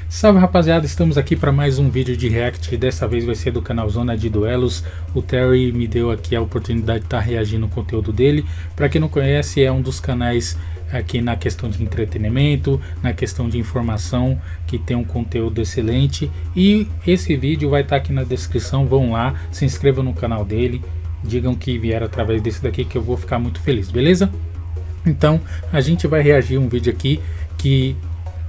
Salve rapaziada, estamos aqui para mais um vídeo de react, dessa vez vai ser do canal Zona de Duelos. O Terry me deu aqui a oportunidade de estar reagindo ao conteúdo dele. Para quem não conhece, é um dos canais aqui na questão de entretenimento, na questão de informação, que tem um conteúdo excelente. E esse vídeo vai estar aqui na descrição, vão lá, se inscrevam no canal dele, digam que vieram através desse daqui que eu vou ficar muito feliz, beleza? Então a gente vai reagir a um vídeo aqui que...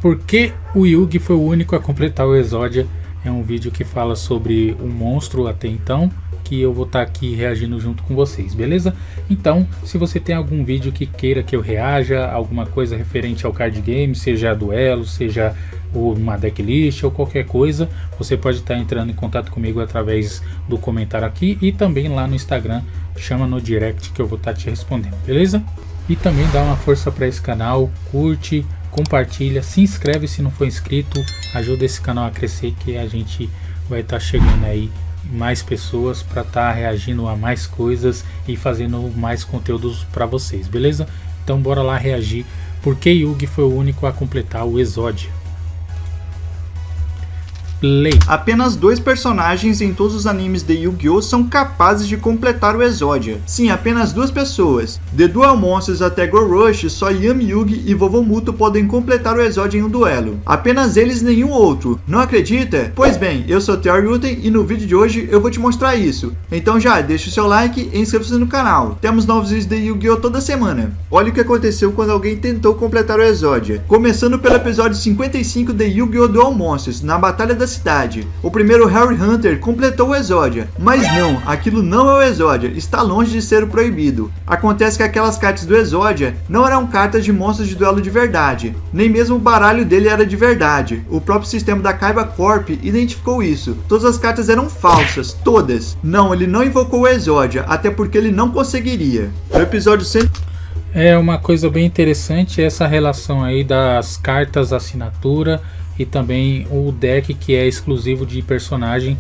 Por que o Yugi foi o único a completar o Exodia? É um vídeo que fala sobre um monstro até então, que eu vou estar aqui reagindo junto com vocês, beleza? Então, se você tem algum vídeo que queira que eu reaja, alguma coisa referente ao card game, seja duelo, seja uma decklist ou qualquer coisa, você pode estar entrando em contato comigo através do comentário aqui e também lá no Instagram, chama no direct que eu vou estar te respondendo, beleza? E também dá uma força para esse canal, curte, compartilha, se inscreve se não for inscrito, ajuda esse canal a crescer, que a gente vai estar chegando aí mais pessoas para estar reagindo a mais coisas e fazendo mais conteúdos para vocês, beleza? Então bora lá reagir, porque Yugi foi o único a completar o Exodia. Play. Apenas 2 personagens em todos os animes de Yu-Gi-Oh! São capazes de completar o Exodia. Sim, apenas 2 pessoas. De Duel Monsters até Go Rush, só Yami Yugi e Vovô Muto podem completar o Exodia em um duelo. Apenas eles e nenhum outro. Não acredita? Pois bem, eu sou o Terry Uten e no vídeo de hoje eu vou te mostrar isso. Então já deixa o seu like e inscreva-se no canal. Temos novos vídeos de Yu-Gi-Oh! Toda semana. Olha o que aconteceu quando alguém tentou completar o Exodia. Começando pelo episódio 55 de Yu-Gi-Oh! Duel Monsters, na Batalha da Cidade. O primeiro Harry Hunter completou o Exodia, mas não, aquilo não é o Exodia, está longe de ser o proibido. Acontece que aquelas cartas do Exodia não eram cartas de monstros de duelo de verdade, nem mesmo o baralho dele era de verdade. O próprio sistema da Kaiba Corp identificou isso. Todas as cartas eram falsas, todas. Não, ele não invocou o Exodia, até porque ele não conseguiria. No episódio 100... É uma coisa bem interessante essa relação aí das cartas assinatura e também o deck que é exclusivo de personagem.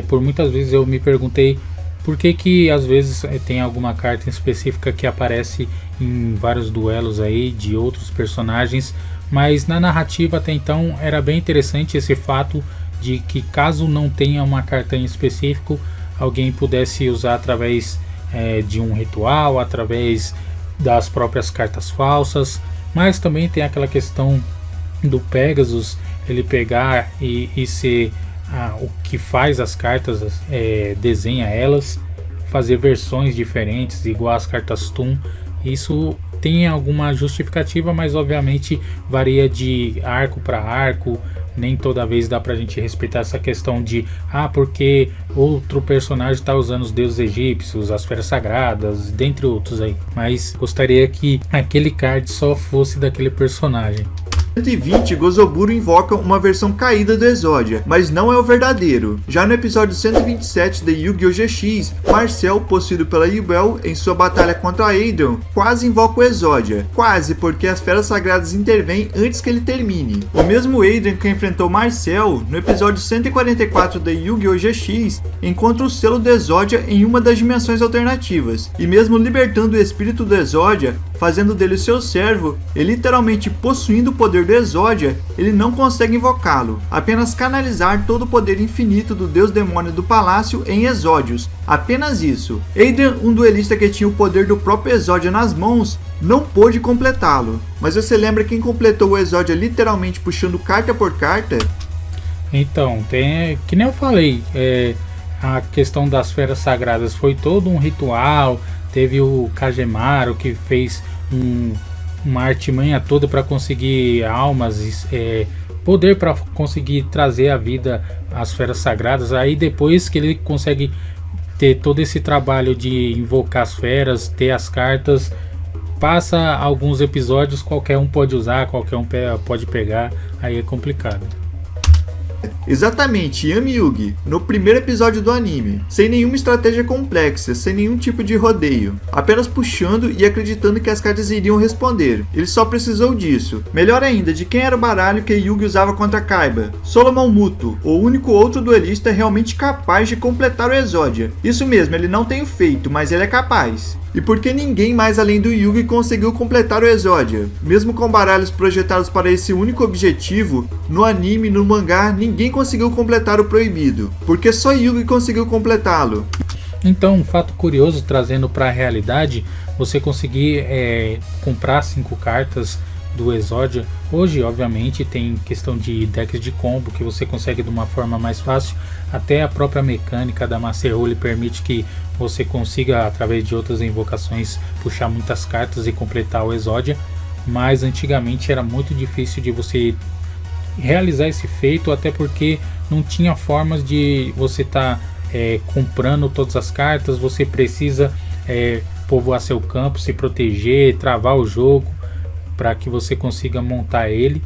Por muitas vezes eu me perguntei por que às vezes tem alguma carta específica que aparece em vários duelos aí de outros personagens, mas na narrativa até então era bem interessante esse fato de que caso não tenha uma carta em específico, alguém pudesse usar através de um ritual, através das próprias cartas falsas. Mas também tem aquela questão do Pegasus, ele pegar e ser o que faz as cartas, desenha elas, fazer versões diferentes igual as cartas Toon. Isso tem alguma justificativa, mas obviamente varia de arco para arco. Nem toda vez dá pra gente respeitar essa questão de porque outro personagem está usando os deuses egípcios, as feras sagradas, dentre outros aí. Mas gostaria que aquele card só fosse daquele personagem. 120, Gozoburo invoca uma versão caída do Exodia, mas não é o verdadeiro. Já no episódio 127 de Yu-Gi-Oh! GX, Marcel, possuído pela Yubel em sua batalha contra Adrian, quase invoca o Exodia. Quase, porque as feras sagradas intervêm antes que ele termine. O mesmo Adrian que enfrentou Marcel, no episódio 144 de Yu-Gi-Oh! GX, encontra o selo do Exodia em uma das dimensões alternativas, e mesmo libertando o espírito do Exodia, fazendo dele seu servo, e literalmente possuindo o poder do Exodia, ele não consegue invocá-lo, apenas canalizar todo o poder infinito do deus demônio do palácio em Exódios, apenas isso. Adrian, um duelista que tinha o poder do próprio Exodia nas mãos, não pôde completá-lo. Mas você lembra quem completou o Exodia literalmente puxando carta por carta? Então, que nem eu falei, a questão das feras sagradas foi todo um ritual. Teve o Kagemaru que fez uma artimanha toda para conseguir almas, poder para conseguir trazer à vida as feras sagradas. Aí depois que ele consegue ter todo esse trabalho de invocar as feras, ter as cartas, passa alguns episódios, qualquer um pode usar, qualquer um pode pegar, aí é complicado. Exatamente, Yami Yugi, no primeiro episódio do anime, sem nenhuma estratégia complexa, sem nenhum tipo de rodeio, apenas puxando e acreditando que as cartas iriam responder. Ele só precisou disso. Melhor ainda, de quem era o baralho que Yugi usava contra Kaiba? Solomon Muto, o único outro duelista realmente capaz de completar o Exodia. Isso mesmo, ele não tem o feito, mas ele é capaz. E por que ninguém mais além do Yugi conseguiu completar o Exodia? Mesmo com baralhos projetados para esse único objetivo, no anime e no mangá ninguém conseguiu completar o proibido. Porque só Yugi conseguiu completá-lo. Então, um fato curioso, trazendo para a realidade, você conseguir comprar 5 cartas do Exodia. Hoje, obviamente, tem questão de decks de combo que você consegue de uma forma mais fácil. Até a própria mecânica da Master Rule permite que você consiga, através de outras invocações, puxar muitas cartas e completar o Exodia. Mas antigamente era muito difícil de você realizar esse feito, até porque não tinha formas de você estar comprando todas as cartas. Você precisa povoar seu campo, se proteger, travar o jogo para que você consiga montar ele.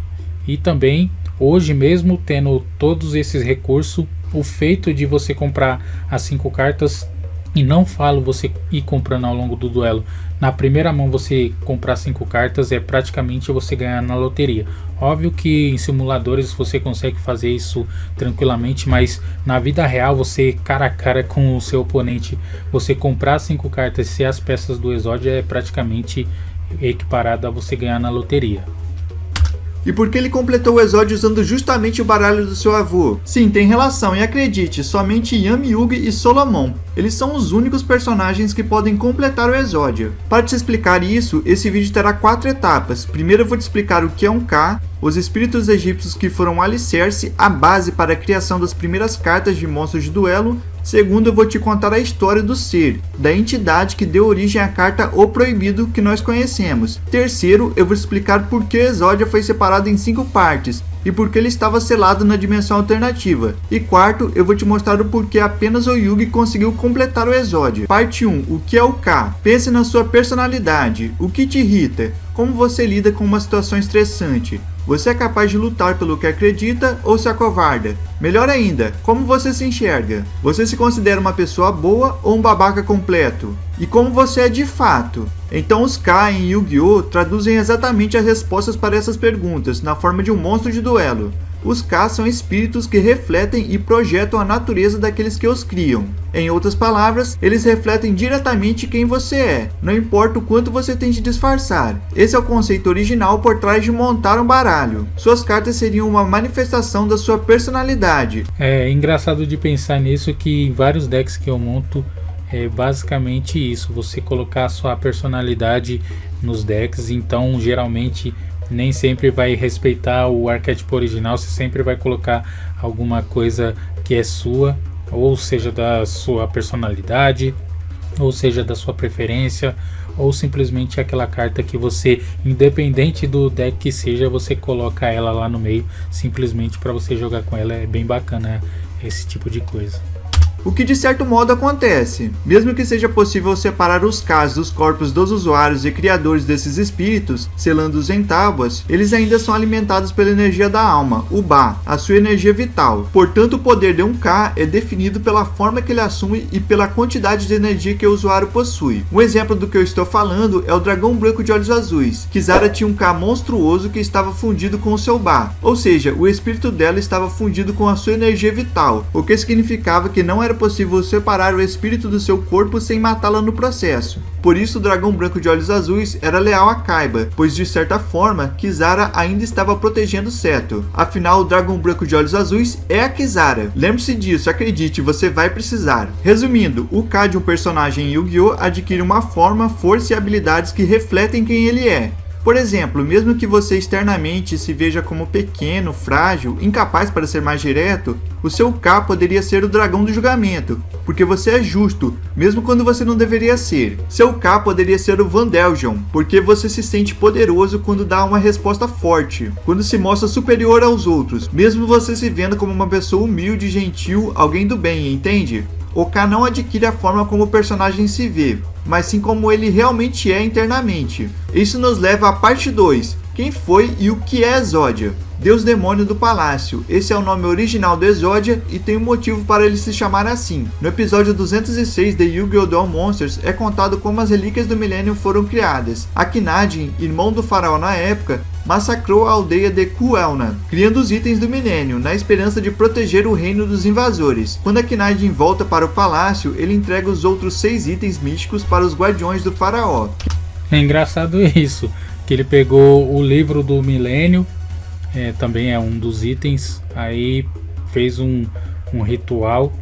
E também hoje, mesmo tendo todos esses recursos, o feito de você comprar as 5 cartas, e não falo você ir comprando ao longo do duelo, na primeira mão você comprar 5 cartas é praticamente você ganhar na loteria. Óbvio que em simuladores você consegue fazer isso tranquilamente, mas na vida real, você cara a cara com o seu oponente, você comprar 5 cartas e ser as peças do Exodia é praticamente equiparado a você ganhar na loteria. E por que ele completou o Exodia usando justamente o baralho do seu avô? Sim, tem relação, e acredite, somente Yami Yugi e Solomon. Eles são os únicos personagens que podem completar o Exodia. Para te explicar isso, esse vídeo terá 4 etapas. Primeiro eu vou te explicar o que é um Ka, os espíritos egípcios que foram o alicerce, a base para a criação das primeiras cartas de monstros de duelo. Segundo, eu vou te contar a história do ser, da entidade que deu origem à carta O Proibido que nós conhecemos. Terceiro, eu vou explicar por que Exodia foi separado em 5 partes e por que ele estava selado na dimensão alternativa. E quarto, eu vou te mostrar o porquê apenas o Yugi conseguiu completar o Exodia. Parte 1. O que é o Ka? Pense na sua personalidade. O que te irrita? Como você lida com uma situação estressante? Você é capaz de lutar pelo que acredita ou se acovarda? Melhor ainda, como você se enxerga? Você se considera uma pessoa boa ou um babaca completo? E como você é de fato? Então os Ka em Yu-Gi-Oh! Traduzem exatamente as respostas para essas perguntas na forma de um monstro de duelo. Os Ka são espíritos que refletem e projetam a natureza daqueles que os criam. Em outras palavras, eles refletem diretamente quem você é, não importa o quanto você tente disfarçar. Esse é o conceito original por trás de montar um baralho. Suas cartas seriam uma manifestação da sua personalidade. É engraçado de pensar nisso, que em vários decks que eu monto é basicamente isso, você colocar a sua personalidade nos decks. Então geralmente nem sempre vai respeitar o arquétipo original, você sempre vai colocar alguma coisa que é sua, ou seja, da sua personalidade, ou seja, da sua preferência, ou simplesmente aquela carta que você, independente do deck que seja, você coloca ela lá no meio, simplesmente para você jogar com ela. É bem bacana esse tipo de coisa. O que de certo modo acontece. Mesmo que seja possível separar os Kas dos corpos dos usuários e criadores desses espíritos, selando-os em tábuas, eles ainda são alimentados pela energia da alma, o Ba, a sua energia vital. Portanto, o poder de um Ka é definido pela forma que ele assume e pela quantidade de energia que o usuário possui. Um exemplo do que eu estou falando é o dragão branco de olhos azuis. Kisara tinha um Ka monstruoso que estava fundido com o seu Ba, ou seja, o espírito dela estava fundido com a sua energia vital, o que significava que não era possível separar o espírito do seu corpo sem matá-la no processo. Por isso o dragão branco de olhos azuis era leal a Kaiba, pois de certa forma Kisara ainda estava protegendo Seto. Afinal, o dragão branco de olhos azuis é a Kisara. Lembre-se disso, acredite, você vai precisar. Resumindo, o Ka de um personagem em Yu-Gi-Oh! Adquire uma forma, força e habilidades que refletem quem ele é. Por exemplo, mesmo que você externamente se veja como pequeno, frágil, incapaz para ser mais direto, o seu Ka poderia ser o dragão do julgamento, porque você é justo, mesmo quando você não deveria ser. Seu Ka poderia ser o Vandeljon, porque você se sente poderoso quando dá uma resposta forte, quando se mostra superior aos outros, mesmo você se vendo como uma pessoa humilde, gentil, alguém do bem, entende? O Ka não adquire a forma como o personagem se vê, mas sim como ele realmente é internamente. Isso nos leva à parte 2, quem foi e o que é Exodia. deus demônio do palácio. Esse é o nome original do Exodia e tem um motivo para ele se chamar assim. No episódio 206 de Yu-Gi-Oh! Duel Monsters é contado como as relíquias do milênio foram criadas. Akinadin, irmão do faraó na época, massacrou a aldeia de Kuelna, criando os itens do milênio, na esperança de proteger o reino dos invasores. Quando Akinadin volta para o palácio, ele entrega os outros 6 itens místicos para os guardiões do faraó. É engraçado isso, que ele pegou o livro do milênio, também é um dos itens, aí fez um ritual,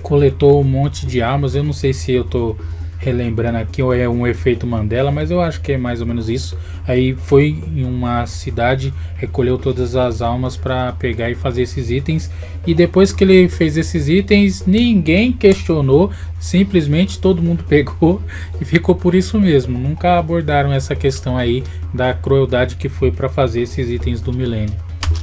coletou um monte de almas. Eu não sei se eu tô relembrando aqui ou é um efeito Mandela, mas eu acho que é mais ou menos isso. Aí foi em uma cidade, recolheu todas as almas para pegar e fazer esses itens, e depois que ele fez esses itens, ninguém questionou, simplesmente todo mundo pegou e ficou por isso mesmo. Nunca abordaram essa questão aí da crueldade que foi para fazer esses itens do milênio,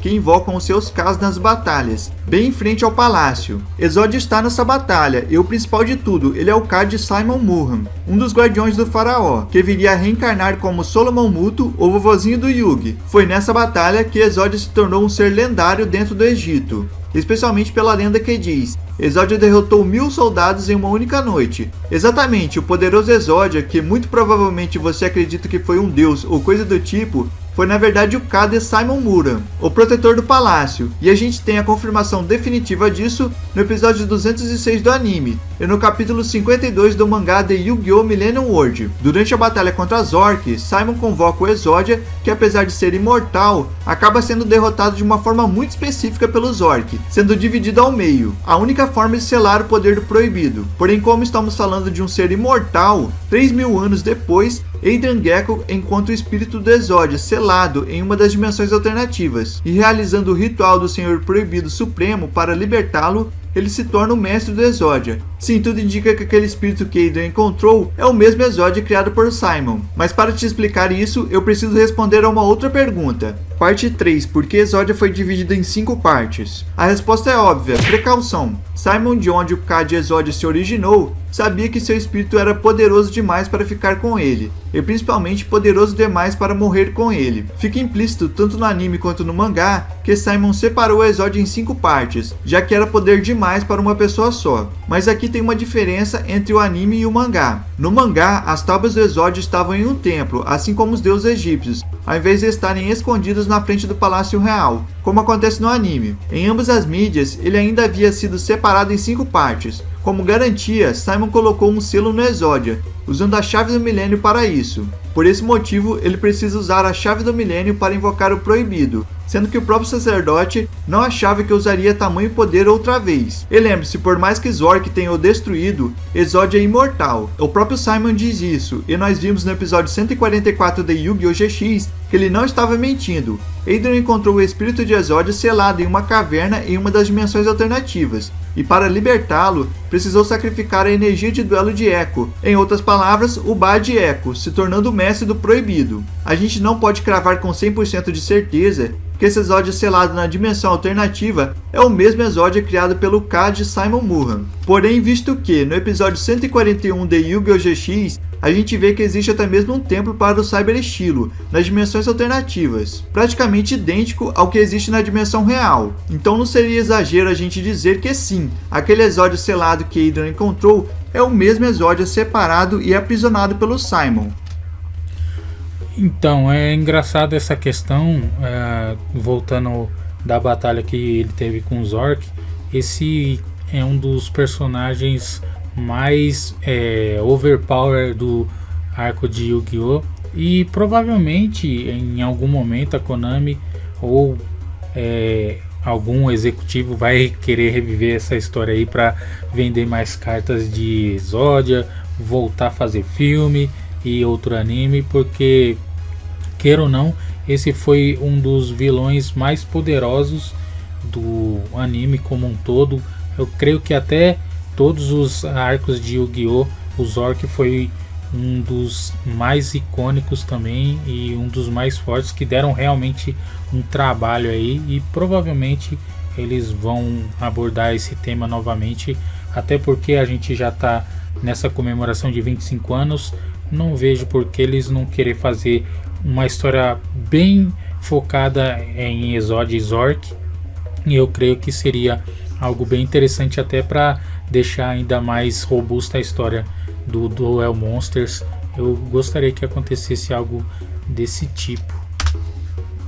que invocam os seus Ks nas batalhas, bem em frente ao palácio. Exodia está nessa batalha, e o principal de tudo, ele é o K de Simon Murran, um dos guardiões do faraó, que viria a reencarnar como Solomon Muto, o vovozinho do Yugi. Foi nessa batalha que Exodia se tornou um ser lendário dentro do Egito, especialmente pela lenda que diz: Exodia derrotou 1000 soldados em uma única noite. Exatamente, o poderoso Exodia, que muito provavelmente você acredita que foi um deus ou coisa do tipo, foi na verdade o K de Simon Murran, o protetor do palácio, e a gente tem a confirmação definitiva disso no episódio 206 do anime, e no capítulo 52 do mangá de Yu-Gi-Oh! Millennium World. Durante a batalha contra Zork, Simon convoca o Exodia, que apesar de ser imortal, acaba sendo derrotado de uma forma muito específica pelo Zork, sendo dividido ao meio, a única forma de selar o poder do proibido. Porém, como estamos falando de um ser imortal, 3000 anos depois, Adrian Gecko encontra o espírito do Exodia selado em uma das dimensões alternativas, e realizando o ritual do Senhor Proibido Supremo para libertá-lo, ele se torna o mestre do Exodia. Sim, tudo indica que aquele espírito que Adrian encontrou é o mesmo Exodia criado por Simon. Mas para te explicar isso, eu preciso responder a uma outra pergunta. Parte 3. Por que Exodia foi dividido em 5 partes? A resposta é óbvia: precaução. Simon, de onde o K de Exodia se originou, sabia que seu espírito era poderoso demais para ficar com ele, e principalmente poderoso demais para morrer com ele. Fica implícito tanto no anime quanto no mangá que Simon separou o Exodia em 5 partes, já que era poder demais para uma pessoa só. Mas aqui tem uma diferença entre o anime e o mangá. No mangá, as tábuas do Exodia estavam em um templo, assim como os deuses egípcios, ao invés de estarem escondidos na frente do Palácio Real, como acontece no anime. Em ambas as mídias, ele ainda havia sido separado em 5 partes. Como garantia, Simon colocou um selo no Exodia, usando a chave do milênio para isso. Por esse motivo, ele precisa usar a chave do milênio para invocar o proibido, sendo que o próprio sacerdote não achava que usaria tamanho poder outra vez. E lembre-se, por mais que Zork tenha o destruído, Exodia é imortal. O próprio Simon diz isso, e nós vimos no episódio 144 de Yu-Gi-Oh! GX que ele não estava mentindo. Adrian encontrou o espírito de Exodia selado em uma caverna em uma das dimensões alternativas, e para libertá-lo, precisou sacrificar a energia de duelo de Echo, em outras palavras, o Ba de Echo, se tornando o mestre do proibido. A gente não pode cravar com 100% de certeza que esse Exodia selado na dimensão alternativa é o mesmo Exodia criado pelo K de Simon Murran. Porém, visto que, no episódio 141 de Yu-Gi-Oh! GX, a gente vê que existe até mesmo um templo para o Cyber Estilo, nas dimensões alternativas, praticamente idêntico ao que existe na dimensão real. Então não seria exagero a gente dizer que sim, aquele Exodia selado que Adrian encontrou é o mesmo Exodia separado e aprisionado pelo Simon. Então, é engraçado essa questão, voltando da batalha que ele teve com o Zork. Esse é um dos personagens mais overpower do arco de Yu-Gi-Oh! E provavelmente em algum momento a Konami ou algum executivo vai querer reviver essa história aí para vender mais cartas de Exodia, voltar a fazer filme e outro anime, porque, queira ou não, esse foi um dos vilões mais poderosos do anime como um todo. Eu creio que até todos os arcos de Yu-Gi-Oh! O Zork foi um dos mais icônicos também e um dos mais fortes, que deram realmente um trabalho aí, e provavelmente eles vão abordar esse tema novamente, até porque a gente já está nessa comemoração de 25 anos. Não vejo por que eles não querer fazer uma história bem focada em Exodia e Zork, e eu creio que seria algo bem interessante até para deixar ainda mais robusta a história do Duel Monsters. Eu gostaria que acontecesse algo desse tipo.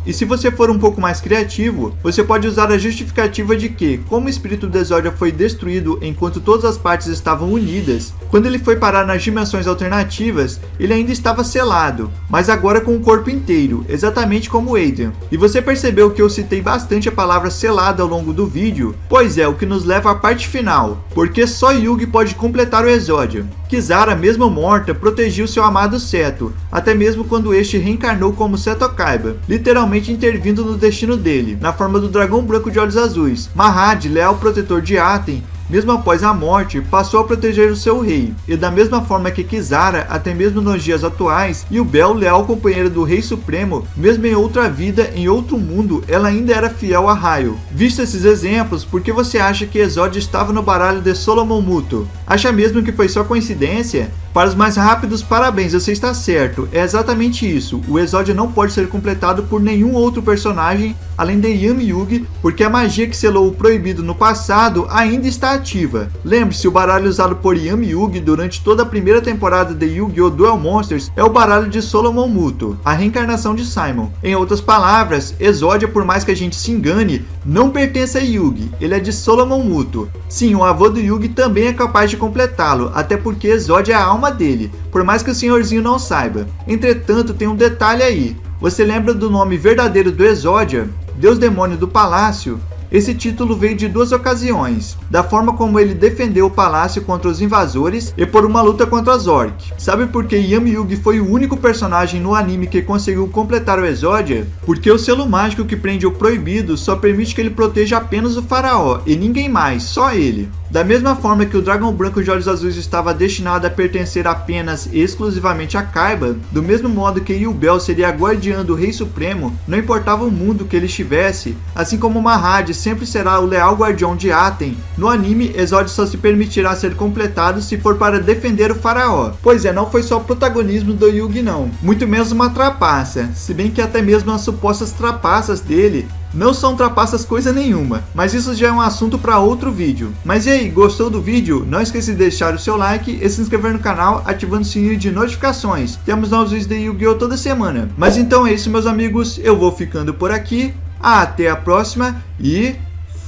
E se você for um pouco mais criativo, você pode usar a justificativa de que, como o espírito do Exodia foi destruído enquanto todas as partes estavam unidas, quando ele foi parar nas dimensões alternativas, ele ainda estava selado, mas agora com o corpo inteiro, exatamente como o Adrian. E você percebeu que eu citei bastante a palavra selado ao longo do vídeo? Pois é, o que nos leva à parte final, porque só Yugi pode completar o Exodia. Kizara, mesmo morta, protegeu seu amado Seto, até mesmo quando este reencarnou como Seto Kaiba, literalmente intervindo no destino dele, na forma do dragão branco de olhos azuis. Mahad, leal protetor de Aten, mesmo após a morte, passou a proteger o seu rei, e da mesma forma que Kizara, até mesmo nos dias atuais, e o Bel, leal companheiro do Rei Supremo, mesmo em outra vida, em outro mundo, ela ainda era fiel a Raio. Visto esses exemplos, por que você acha que Exodia estava no baralho de Solomon Muto? Acha mesmo que foi só coincidência? Para os mais rápidos, parabéns, você está certo, é exatamente isso. O Exodia não pode ser completado por nenhum outro personagem além de Yami Yugi, porque a magia que selou o proibido no passado ainda está ativa. Lembre-se, o baralho usado por Yami Yugi durante toda a primeira temporada de Yu-Gi-Oh! Duel Monsters é o baralho de Solomon Muto, a reencarnação de Simon. Em outras palavras, Exodia, por mais que a gente se engane, não pertence a Yugi, ele é de Solomon Muto. Sim, o avô do Yugi também é capaz de completá-lo, até porque Exodia é a alma dele, por mais que o senhorzinho não saiba. Entretanto, tem um detalhe aí. Você lembra do nome verdadeiro do Exodia? Deus Demônio do Palácio? Esse título veio de duas ocasiões, da forma como ele defendeu o palácio contra os invasores e por uma luta contra Zork. Sabe por que Yami Yugi foi o único personagem no anime que conseguiu completar o Exodia? Porque o selo mágico que prende o proibido só permite que ele proteja apenas o faraó e ninguém mais, só ele. Da mesma forma que o dragão branco de olhos azuis estava destinado a pertencer apenas e exclusivamente a Kaiba, do mesmo modo que Yubel seria a guardiã do Rei Supremo, não importava o mundo que ele estivesse, assim como Mahad sempre será o leal guardião de Aten, no anime Exodia só se permitirá ser completado se for para defender o faraó. Pois é, não foi só protagonismo do Yugi não, muito menos uma trapaça, se bem que até mesmo as supostas trapaças dele não são trapaças coisa nenhuma, mas isso já é um assunto para outro vídeo. Mas e aí, gostou do vídeo? Não esqueça de deixar o seu like e se inscrever no canal ativando o sininho de notificações. Temos novos vídeos de Yu-Gi-Oh! Toda semana. Mas então é isso, meus amigos, eu vou ficando por aqui, até a próxima e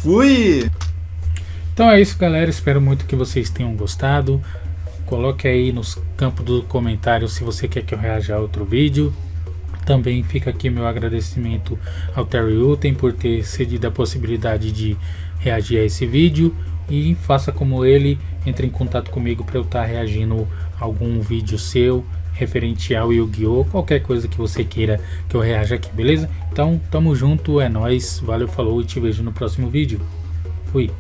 fui! Então é isso, galera, espero muito que vocês tenham gostado. Coloque aí nos campos do comentário se você quer que eu reaja a outro vídeo. Também fica aqui meu agradecimento ao Terry Uten por ter cedido a possibilidade de reagir a esse vídeo. E faça como ele, entre em contato comigo para eu estar reagindo a algum vídeo seu referente ao Yu-Gi-Oh! Qualquer coisa que você queira que eu reaja aqui, beleza? Então, tamo junto, é nóis, valeu, falou e te vejo no próximo vídeo. Fui!